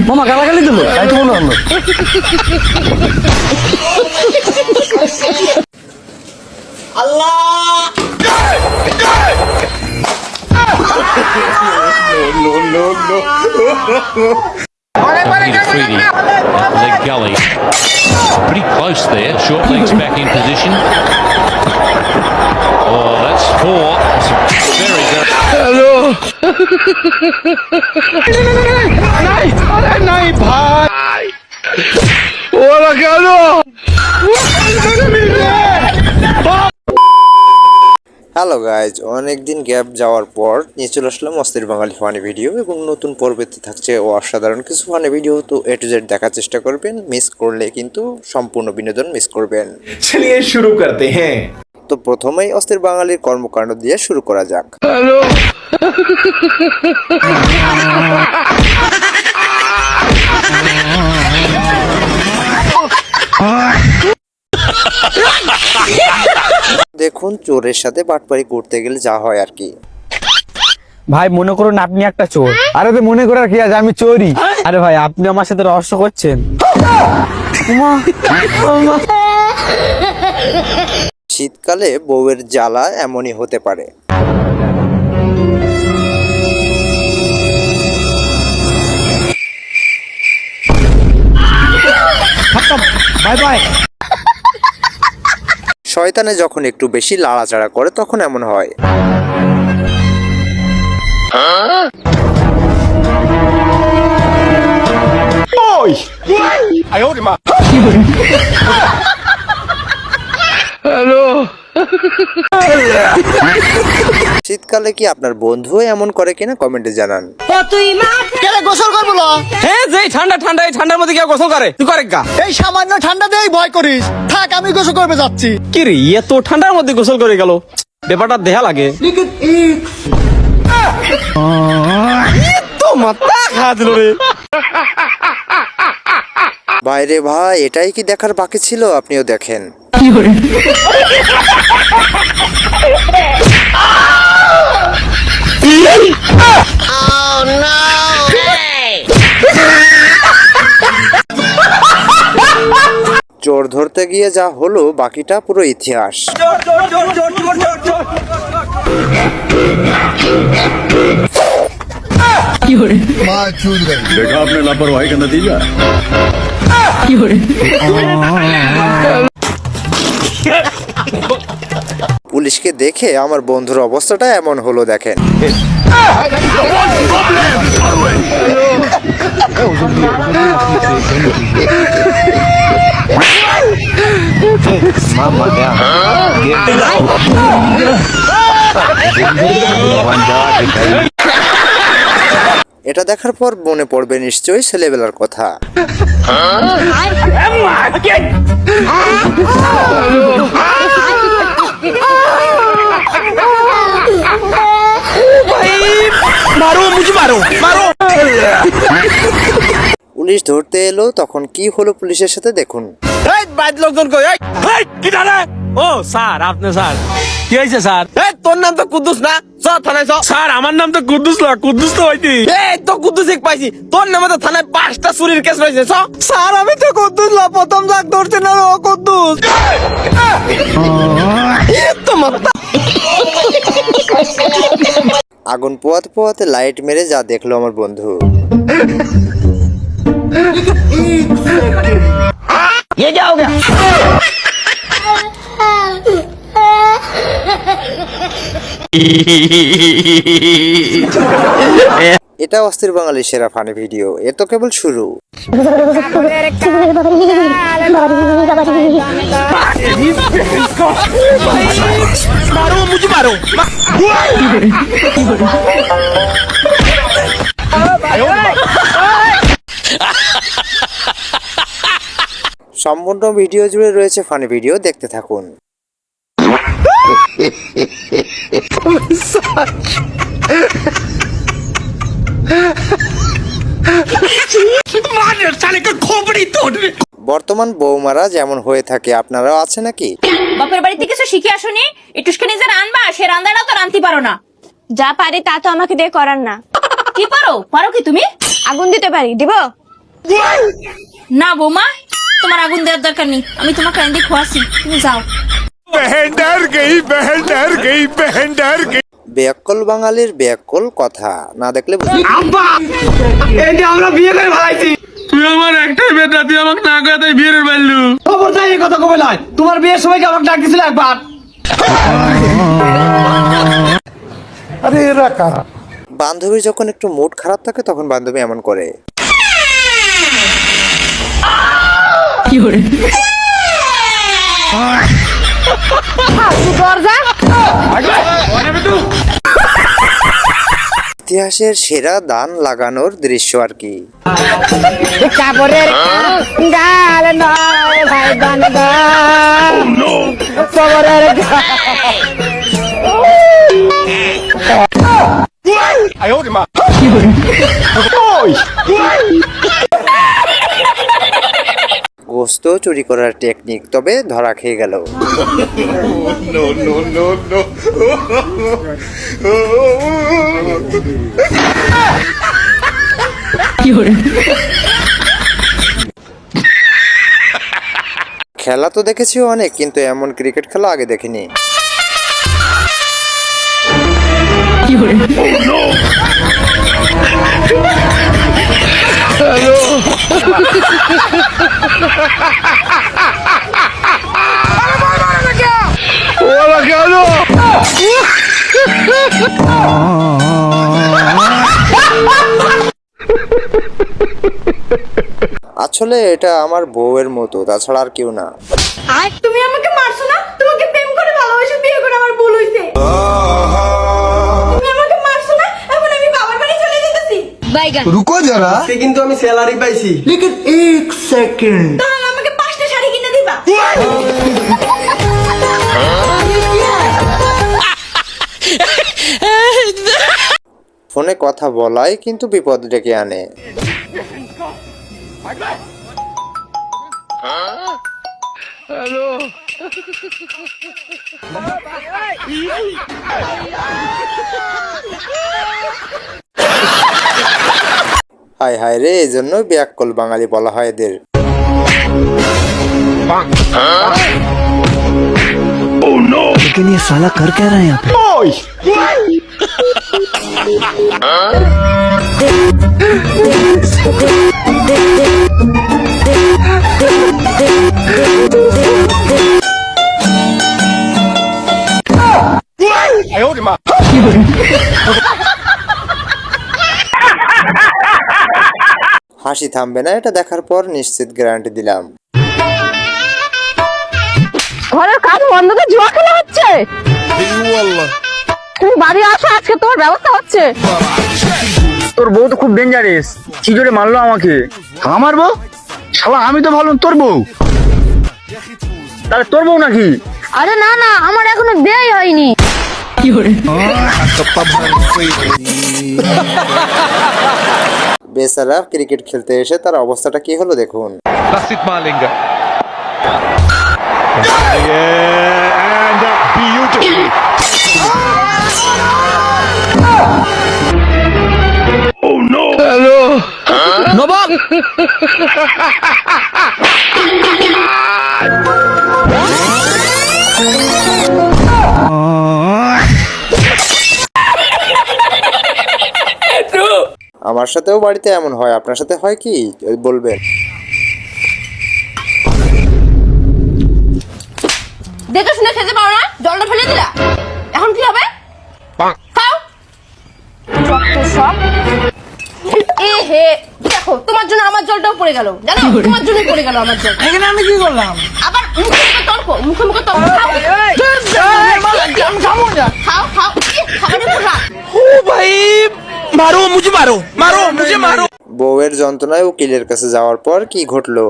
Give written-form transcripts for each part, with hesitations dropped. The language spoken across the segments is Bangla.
মামা গালাগালি দিল, তাই তো মনে হলো। আল্লাহ McCready, leg gully. Pretty close there. Short legs back in position. Oh, that's four. It's very good. Hello নাই ভাই, ওরা কেন? হ্যালো গাইজ, অনেকদিন গ্যাপ যাওয়ার পর নিয়ে চলে আসলাম অস্থির বাঙালি ফানি ভিডিও এবং নতুন পর্বেতে থাকছে অসাধারণ কিছু ফানি ভিডিও। তো এ টু জেড দেখার চেষ্টা করবেন, মিস করলে কিন্তু সম্পূর্ণ বিনোদন মিস করবেন। चलिए शुरू करते हैं। তো প্রথমেই অস্থির বাঙালির কর্মকাণ্ড দিয়ে শুরু করা যাক। হ্যালো দেখুন, চোরের সাথে বাটপারি করতে গেলে যা হয় আর কি। ভাই, মনে করুন আপনি একটা চোর। আরে তো মনে করার কি আছে, আমি চোরই। আরে ভাই, আপনি আমার সাথে রহস্য করছেন। শীতকালে বউয়ের জ্বালা এমনই হতে পারে। Bye bye. শয়তানে যখন একটু বেশি লাড়াচাড়া করে তখন এমন হয়। হ্যালো শীতকালে কি আপনার বন্ধু এমন করে কিনা কমেন্টে জানান। গোসল করবো না? হ্যাঁ, যে ঠান্ডা ঠান্ডা, এই ঠান্ডার মধ্যে কেউ গোসল করে? তুই করে গা। এই সামান্য ঠান্ডা দেই ভয় করিস? থাক, আমি গোসল করবে যাচ্ছি। কি রে, এত ঠান্ডার মধ্যে গোসল করে গেল, ব্যাপারটা দেহা লাগে। তো মাথা খা দিল রে। বাইরে ভাই, এটাই কি দেখার বাকি ছিল? আপনিও দেখেন। চোর ধরতে গিয়ে যা হলো, বাকিটা পুরো ইতিহাস। देखा आपने लापरवाही का नतीजा। পুলিশকে দেখে আমার বন্ধুর অবস্থাটা এমন হলো, দেখেন। এটা দেখার পর মনে পড়বে নিশ্চয়ই ছেলেবেলার কথা। পুলিশ ধরতে এলো, তখন কি হলো পুলিশের সাথে দেখুন। লোকজন কই? কি জানে? ও স্যার, আপনি স্যার, কি হয়েছে স্যার? তোর নাম তো কুদ্দুস না? থানায় স্যার, আমার নাম তো কুদ্দুস না, কুদ্দুস তো হইতি। তো কুদ্দুস এক পাইছি, তোর নামে তো থানায় 5টা চুরির কেস রয়েছে। স্যার, আমি তো কুদ্দুস না, প্রথম জাগ ধরছে না ও কুদ্দুস। আগুন পোয়াতে পোয়াতে লাইট মেরে যা দেখলো আমার বন্ধু। এটা অস্থির বাঙালির সেরা ফানি ভিডিও, এ তো কেবল শুরু। সম্পূর্ণ ভিডিও জুড়ে রয়েছে ফানি ভিডিও, দেখতে থাকুন। বর্তমান বৌমারা যেমন হয়ে থাকে, আপনারাও আছে নাকি? বাপের বাড়িতে কিছু শিখে আসুনি, একটুখানি যে রান্না, সে রান্নাটাও তো রাঁধতে পারো না। যা পারি তা তো আমাকে দিয়ে করার না। কি পারো পারো কি তুমি? আগুন দিতে পারি, দিব? না বৌমা, তোমার আগুন দেওয়ার দরকার নেই, আমি তোমাকে এনে খোয়াছি, তুমি যাও। ব্যাককল বাঙালির ব্যাককল কথা না দেখলে তুই আমার একটাই বেটা, তুই আমাকে না করে তাই বিয়ের বাড়লু। খবর চাই এই কথা কবে নাই, তোমার বিয়ের সময় কি আমাকে ডাক দিছিল একবার? বান্ধবীর যখন একটু মুড খারাপ থাকে তখন বান্ধবী এমন করে। দরজা ইতিহাসের সেরা দান লাগানোর দৃশ্য আর কি। কাপড়ের গাল নয় ভাই গান খবরের গোস্ত চুরি করার টেকনিক, তবে ধরা খেয়ে গেল। খেলা তো দেখেছি অনেক, কিন্তু এমন ক্রিকেট খেলা আগে দেখিনি। আসলে এটা আমার বউয়ের মতো, তাছাড়া আর কেউ না। তুমি আমাকে মারছো না, তোমাকে প্রেম করে ভালোবেসে বিয়ে করে আমার ভুল হইছে। তুমি আমাকে মারছো না, এখন আমি বাবার বাড়ি চলে যেতেছি। বাইগান রুকো যারা, কিন্তু আমি স্যালারি পাইছি। লেকিন 1 সেকেন্ড। তাহলে আমাকে 5টা শাড়ি কিনে দিবা। ফোনে কথা বলাই কিন্তু বিপদ ডেকে আনে। হায় হায় রে, এই জন্য ব্যাককল বাঙালি বলা হয় এদের। लेकिन ये साला कर क्या रहा है यहाँ पे? হাসি থামবে না, এটা দেখার পর নিশ্চিত গ্যারান্টি দিলাম। ঘরের কাজ বন্ধ করে জুয়া খেলা হচ্ছে। তুমি বাড়ি আসো, আজকে তোমার ব্যবস্থা হচ্ছে। তোর বউ তো খুব ডেঞ্জারাস, কি জোরে মারলো আমাকে। আমার বউ? শালা আমি তো ভাবলাম তোর বউ। তাহলে তোর বউ নাকি? আরে না না, আমার এখনো বিয়েই হয়নি। বেচারা ক্রিকেট খেলতে এসে তার অবস্থাটা কি হলো দেখুন। Basit Malinga. And beautifully. নবাব আমার সাথেও বাড়িতে এমন হয়, আপনার সাথে হয় কি বলবেন? দেখে শুনে খেতে পারো না, জলটা ফেলে দিলা, এখন কি হবে? খাও। যত সব। এ হে, দেখো তোমার জন্য আমার জলটাও পড়ে গেল, জানো? তোমার জন্যই পড়ে গেল আমার জল। এখানে আমি কি করলাম? আবার মুখে মুখে তর্ক, মুখে মুখে তর্ক। খাও খাও, খাবারের উপর রাখ। মারো মুঝে, মারো মারো মুঝে, মারো। বউয়ের যন্ত্রণায় উকিলের কাছে যাওয়ার পর কি ঘটলো?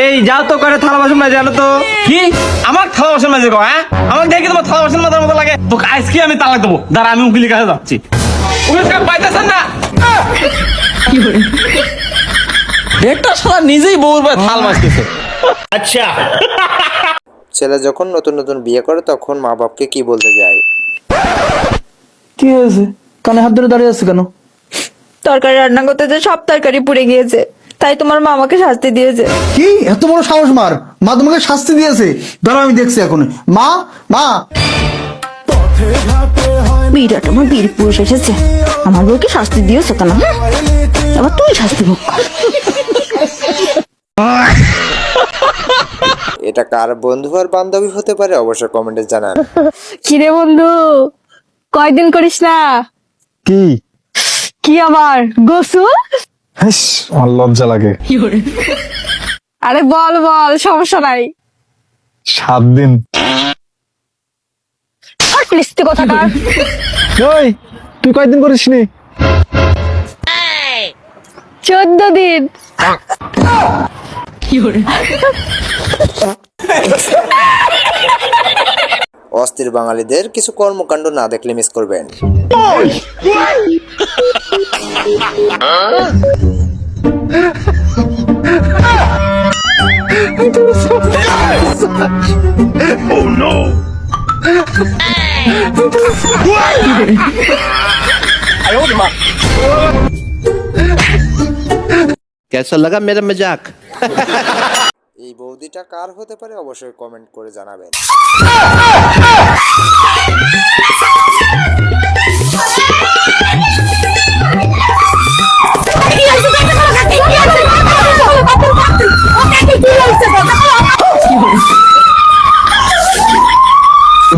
এই যাও তো করে থালা বাসন মাজে আনো তো। কি আমার থালা বাসন মাজে গো? হ্যাঁ, আমার দেখি তোমার থালা বাসন মাজার মতো লাগে। তোকে আজকে আমি তালাক দেবো, দাঁড়া আমি উকিলের কাছে যাচ্ছি। উকিল সাহেব পাইতেছেন না? একটা শালা নিজেই বউর পায়ে থাল মাজতেছে। ছেলে যখন নতুন নতুন বিয়ে করে তখন মা বাপকে কি বলতে যায়? কি হয়েছে? কানে হাত ধরে দাঁড়িয়ে আছে কেন? তরকারি রান্না করতে যে সব তরকারি পুড়ে গিয়েছে, তাই তোমার মা আমাকে শাস্তি দিয়েছে। কি এত বড় সাহস মার, মা তোমাকে শাস্তি দিয়েছে? দাঁড়াও আমি দেখছি এখন। মা মা বিরাট আমার বীর পুরুষ এসেছে, আমার বউকে শাস্তি দিয়েছে কেন? এবার তুই শাস্তি ভোগ কর। এটা কার বন্ধু আর বান্ধবী হতে পারে অবশ্যই কমেন্টে জানান। কিরে বন্ধু, কয়দিন করিস না? কি কি আবার গোসল? আমার লজ্জা লাগে। আরে বল বল, সমস্যা নাই। 7 দিন। প্লিজ তুই কোথাকার? ওই তুই কয়দিন করিস নি? 14 দিন। অস্থির বাঙালিদের কিছু কর্মকাণ্ড না দেখলে মিস করবেন। कैसा लगा मेरा मजाक? এই বৌদিটা কার হতে পারে অবশ্যই কমেন্ট করে জানাবেন।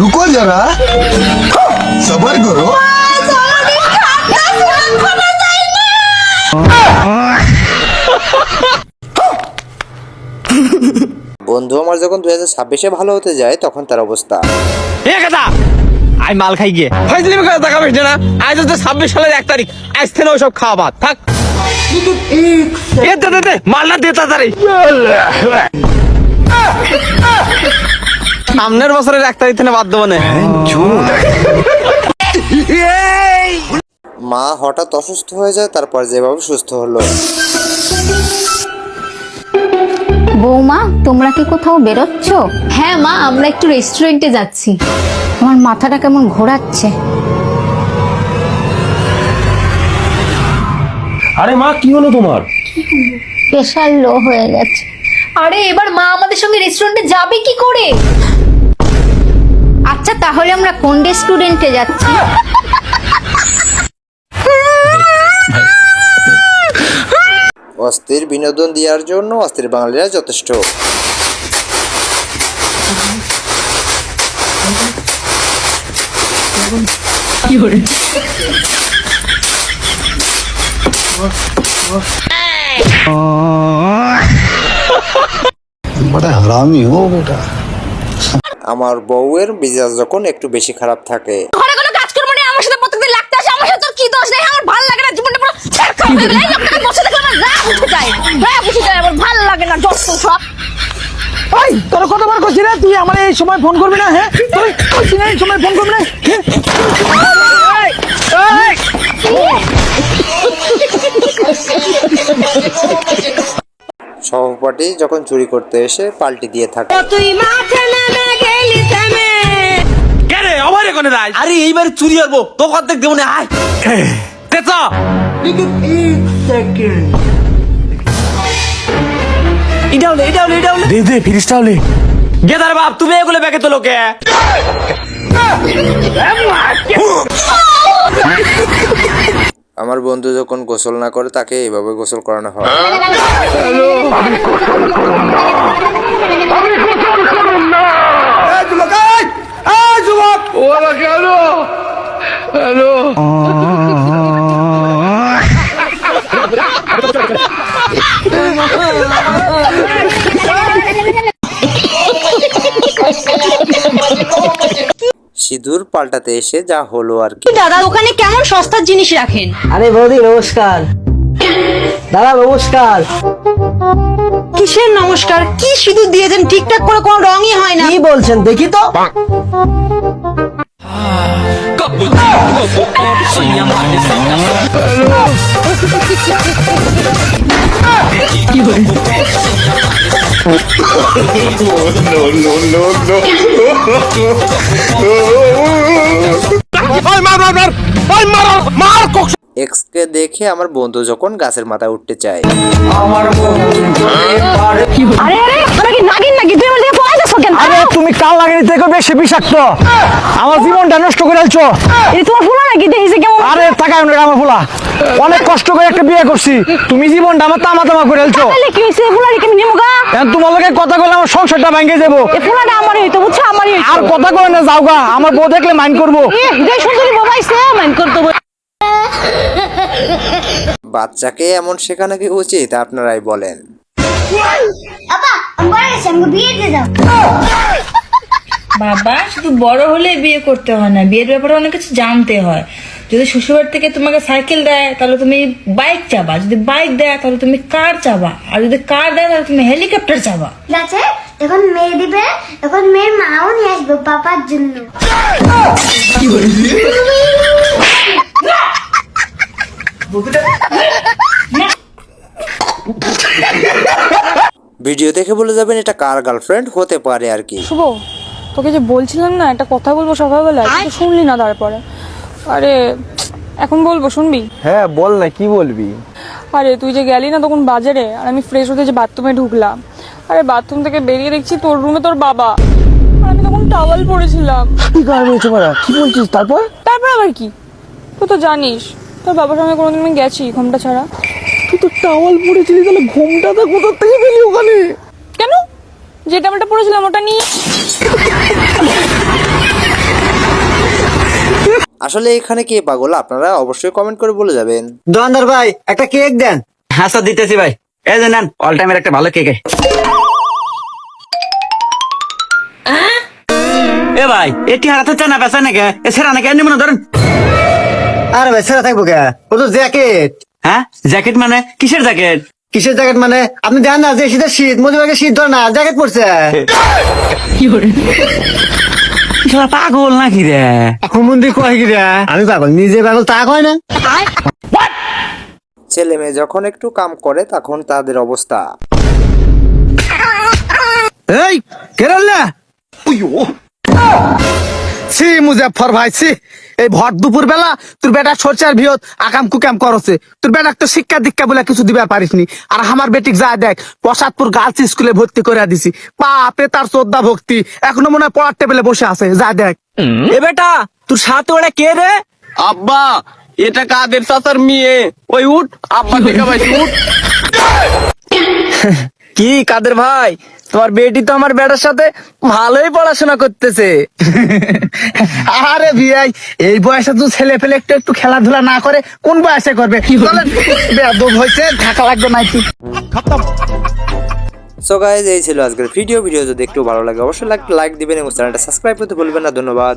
रुको जरा, सबर करो। বন্ধু আমার যখন 2026-এ ভালো হতে যায় তখন তার অবস্থা। এ কথা আই মাল খাই গিয়ে ফাইজলি করে টাকা বেশি না। আজ হচ্ছে 26 সালের 1 তারিখ, আজ থেকে ওসব খাওয়া বাদ থাক। এ দে মালটা দে তাড়াতাড়ি। সামনের বছরের 1 তারিখ থেকে বাদ দেবো না। মা হঠাৎ অসুস্থ হয়ে যায়, তারপর যেভাবে সুস্থ হলো। বৌমা, তোমরা কি কোথাও বেরোচ্ছ? হ্যাঁ মা, আমরা একটু রেস্টুরেন্টে যাচ্ছি। আমার মাথাটা কেমন ঘোরাচ্ছে। আরে মা, কি হলো তোমার? প্রেশার লো হয়ে গেছে। আরে এবার মা আমাদের সঙ্গে রেস্টুরেন্টে যাবে কি করে? আচ্ছা তাহলে আমরা কোন রেস্টুরেন্টে যাচ্ছি? অস্থির বিনোদন দেওয়ার জন্য অস্থির বাঙালিরা যথেষ্ট। बड़ा हरामी हो बेटा। আমার বউয়ের মেজাজ যখন একটু বেশি খারাপ থাকে, ঘরে কোনো কাজকর্ম নেই, আমার সাথে প্রত্যেকদিন লাগতে আসে। আমার সাথে তোর কি দোষ নেই? আমার ভালো লাগে না, জীবনটা পুরো ছেড়খা হয়ে গেল। এই লোকটাকে বসে দেখলে আমার রাগ উঠে যায়, রাগ উঠে যায়, আমার ভালো লাগে না, যত সব। ওই তোর কতবার কইছি রে, তুই আমার এই সময় ফোন করবি না? হ্যাঁ তুই কইছি না এই সময় ফোন করবি না? সহপাঠী যখন চুরি করতে এসে পাল্টি দিয়ে থাকে। কে রে আমারে কোনে রাই? আরে এইবার চুরি করবো তো অর্ধেক দেবো না। আয় তেছ এটা হলে দে ফিরিসটা হলে গেদার বাপ, তুমি এগুলো ব্যাগে তো লোকে। আমার বন্ধু যখন গোসল না করে তাকে এইভাবে গোসল করানো হয়। সিঁদুর পাল্টাতে এসে যা হলো আর কি। দাদা দোকানে কেমন সস্তার জিনিস রাখেন? আরে বৌদি নমস্কার। দাদা নমস্কার। কিসের নমস্কার? কি সিঁদুর দিয়েছেন? ঠিকঠাক করে কোনো রঙই হয় না। কি বলছেন দেখি তো? এক্সকে দেখে আমার বন্ধু যখন গাছের মাথায় উঠতে চায়। আরে আরে তোরা কি নাগিন নাকি তুই আমার দিকে পড়াইতেছ কেন? আরে তুমি কাল লাগেনি থেকে বেশি বিষাক্ত, আমার জীবনটা নষ্ট করে আলছো। এই তোমার ফুলা নাকি দেখিছে কেমন? আরে তাকায় না আমার ফুলা, অনেক কষ্ট করে একটা বিয়ে করছি, তুমি জীবনটা আমার তামা তামা করে আলছো। তাহলে কি হইছে ফুলা রেখে নিমু গা? এখন তোমার লগে কথা কইলে আমার সংসারটা ভেঙে যাবো। এই ফুলাটা আমারই হইতো বুঝছো, আমারই হইতো। আর কথা কই না, যাও গা, আমার বউ দেখলে মাইন্ড করবো। যে সুন্দরী বাবাইছে মান করতে বল। বাচ্চাকে এমন শেখানো কি উচিত আপনারাই বলেন। বাবা শুধু বড় হলে বিয়ে করতে হয় না, বিয়ের ব্যাপারে অনেক কিছু জানতে হয়। যদি শ্বশুরবাড়ি থেকে তোমাকে সাইকেল দেয় তাহলে তুমি বাইক চাবা, যদি বাইক দেয় তাহলে তুমি কার চাবা, আর যদি কার দেয় তাহলে তুমি হেলিকপ্টার চাবা। ঠিক আছে, এখন মেয়ে দিবে, এখন মেয়ের মাও নিয়ে আসবে পাপার জন্য। ভিডিও দেখে বলে যাবেন এটা কার গার্লফ্রেন্ড হতে পারে আর কি। শুভ, তোকে যে বলছিলাম না একটা কথা বলবো সকালবেলা, তুই তো শুনলি না। তারপরে আরে এখন বলবো, শুনবি? হ্যাঁ বল না, কি বলবি? আরে তুই যে গেলি না তখন বাজারে, আর আমি ফ্রেশ হতে যে বাথরুমে ঢুকলাম, আরে বাথরুম থেকে বেরিয়ে দেখছি তোর রুমে তোর বাবা, আর আমি তখন টাওয়াল পরেছিলাম। কি কারণ হয়েছে মারা, কি বলছিস? তারপর তারপর আবার কি, তুই তো জানিস তোর বাবার সঙ্গে কোনোদিন আমি গেছি ঘুমটা ছাড়া। তুই তো টাওয়াল পরেছিলি, তাহলে ঘুমটাটা কোথা থেকে পেলি ওখানে? কেন, যে টাওয়ালটা পরেছিলাম ওটা নিয়ে। আসলে এখানে কে পাগল আপনারা অবশ্যই কমেন্ট করে বলে যাবেন। দোকানদার ভাই একটা কেক দেন। হ্যাঁ স্যার দিতেছি ভাই, এই যে নেন অল টাইমের একটা ভালো কেক। এ ভাই এটি হারাতে চান না পেছা নাকি? এ সেরা নাকি এমনি মনে ধরেন। আরে ভাই সেরা থাকবো কে, ও তো জ্যাকেট। হ্যাঁ জ্যাকেট মানে কিসের জ্যাকেট? কিসের জ্যাকেট মানে আপনি জানেন না যে শীতের শীত, মধ্যে শীত ধরে না, জ্যাকেট পরছে। পাগল নাকি রে? হুমন্দি কয় কি রে? আমি পাগল, নিজে পাগল তা কয় না। ছেলে মেয়ে যখন একটু কাম করে তখন তাদের অবস্থা। এই কেরাল্লা ছি মুজাফর ভাই ছি, এই ভর দুপুর বেলা তোর বেটা সরচার ভিয়ত আকাম কুকাম করছে, তোর বেটা তো শিক্ষা দীক্ষা বলে কিছু দিবার পারিসনি। আর আমার বেটিক যা দেখ প্রসাদপুর গার্লস স্কুলে ভর্তি করে দিছি, বাপে তার শ্রদ্ধা ভক্তি, এখনো মনে হয় পড়ার টেবিলে বসে আছে। যা দেখ। এ বেটা তোর সাথে ওরা কে রে? আব্বা এটা কাদের চাচার মেয়ে, ওই উঠ আব্বা দেখা পাইছি উঠ। কি কাদের ভাই, তোমার বেটি তো আমার বেটার সাথে ভালোই পড়াশোনা করতেছে। আরে ভাই এই বয়সে তো ছেলে পেলে একটু একটু খেলাধুলা না করে কোন বয়সে করবে? বেয়াদব হয়েছে, ঢাকা লাগবে নাকি। সো গাইজ এই ছিল আজকের ভিডিও যদি একটু ভালো লাগে অবশ্যই লাইক দিবেন এবং চ্যানেলটা সাবস্ক্রাইব করতে ভুলবেন না। ধন্যবাদ।